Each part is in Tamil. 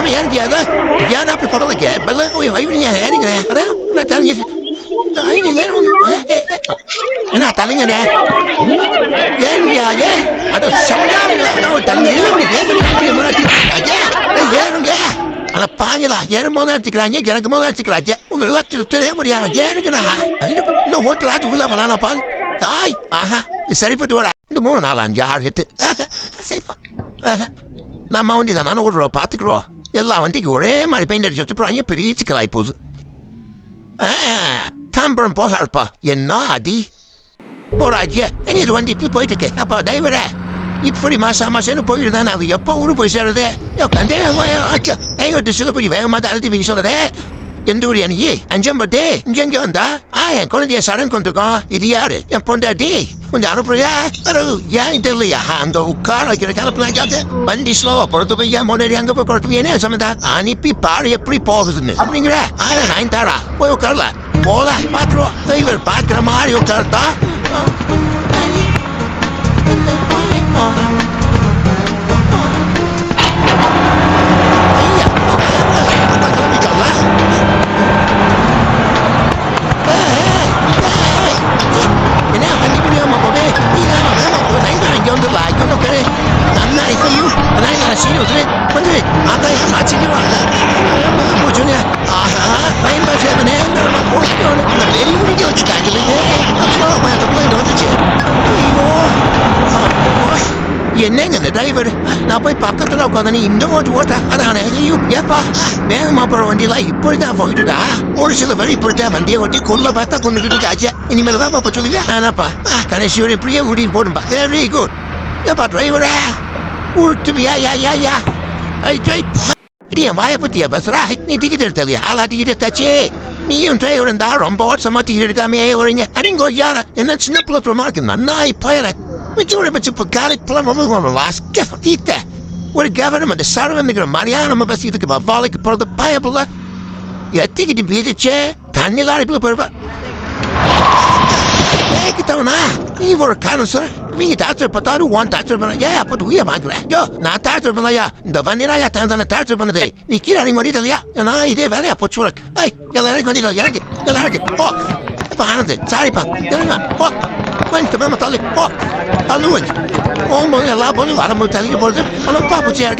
Ama yani ya da ya da bir paralı ki. Bala o ya yürü ya yani ne? Ada na tali. Ay ni ya. Na tali ya. Ya. Ada samya na tali ya ni ya. Ni mana ti. Ya. Ana pagi lah. Ya mana ti keranya jangan ke mana ti kerja. Ulah tu ya. Ya ni kena. No what lah tu lah mana apa. Ay. Aha. Sari pa dora. இந்த 3 4 5 6 8 சரிப்பா நம்ம வண்டி தான் நானும் ஓடுறோம் பார்த்துக்குறோம் எல்லா வண்டிக்கும் ஒரே மாதிரி பெயிண்ட் அடிச்சு வச்சுப்போம் பெரிய சிக்கலாகி போகுது தாம்பரம் போகாருப்பா என்ன அடி போராஜியா இது வண்டி இப்படி போயிட்டு இருக்கு அப்பா டிரைவரே இப்படி மாசம் போயிருந்தானே அது எப்போ ஊரு போய் சேருது எங்க சில போய் வேகமாக தான் அழுத்தி வீங்க சொல்லுறே எந்த ஊர் நீ அஞ்சம்பட்டி இங்க வந்தா என் குழந்தைய சரண் கொண்டுருக்கோம் இது யாரு என் பொண்டாட்டி கொஞ்சம் அனுப்புறியா ஏன் தெரியலையா அந்த உட்கார வைக்கிற கிளப்புனாக்காது வண்டி ஸ்லோவா பொறுத்து போய் முன்னாடி அங்க போய் கொடுத்து என்ன சமந்தா அனுப்பி பாரு எப்படி போகுதுன்னு அப்படிங்கிற நான் தாரா போய் உட்காரல போல பாத்துருவோம் இவர் பாக்குற மாதிரி உட்கார்த்தா என்னங்க இந்த டிரைவர் நான் போய் பக்கத்துல உட்காந்து இந்த ஓட்ட அதானே ஏப்பா வேகமா போற வண்டியெல்லாம் இப்படிதான் போயிட்டுடா ஒரு சில பேர் இப்படித்தான் வண்டியை ஓட்டி கொள்ள பார்த்தா கொண்டுகிட்டு ஆச்சு இனிமேல் தான் பாப்பா சொல்லுங்க ஆனாப்பா கடைசி ஒரு இப்படியே ஊட்டி போடும்பா வெரி குட் ஏப்பா டிரைவரா ஊட்டுவியா யா வாய பத்தியா பஸ்ரா நீ டிக்கெட் எடுத்தது ஆளா டிக்கெட் எடுத்தாச்சு நீயும் டிரைவர் இருந்தா ரொம்ப வருஷமா டிக்கெட் எடுக்காமே வரீங்க அடிங்கோ யார என்ன சின்ன பிள்ளை பிரமா இருக்கு நன்னா இப்ப Miture met op elkaar plannen we was keffiete. What a government the Sarah and the Mariana Mabasita Valik part of the Bible. Yeah, take it to be the chair, Tanila Blue. Take it on you were a cancer. Me that's but I don't want that. Yeah, but we have yo, not that the vanilla times on a tartar on the day. We kill any more Italia, and I did very put work. Hey, you'll let it go. Behind it, sorry, but Quanto abbiamo tale a lui la labo la mortali bordo non papo tale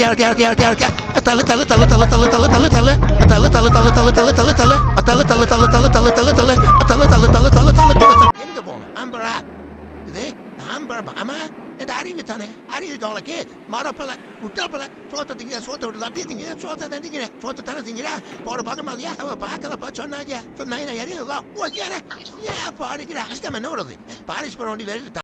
e da arrivi da che mara pala utapala foto dinga foto la dinga foto da dinga foto tana dinga por baga malia pa kala pa chona ya to nai na yari la o yara ya pari gra sta menoro de paris por onde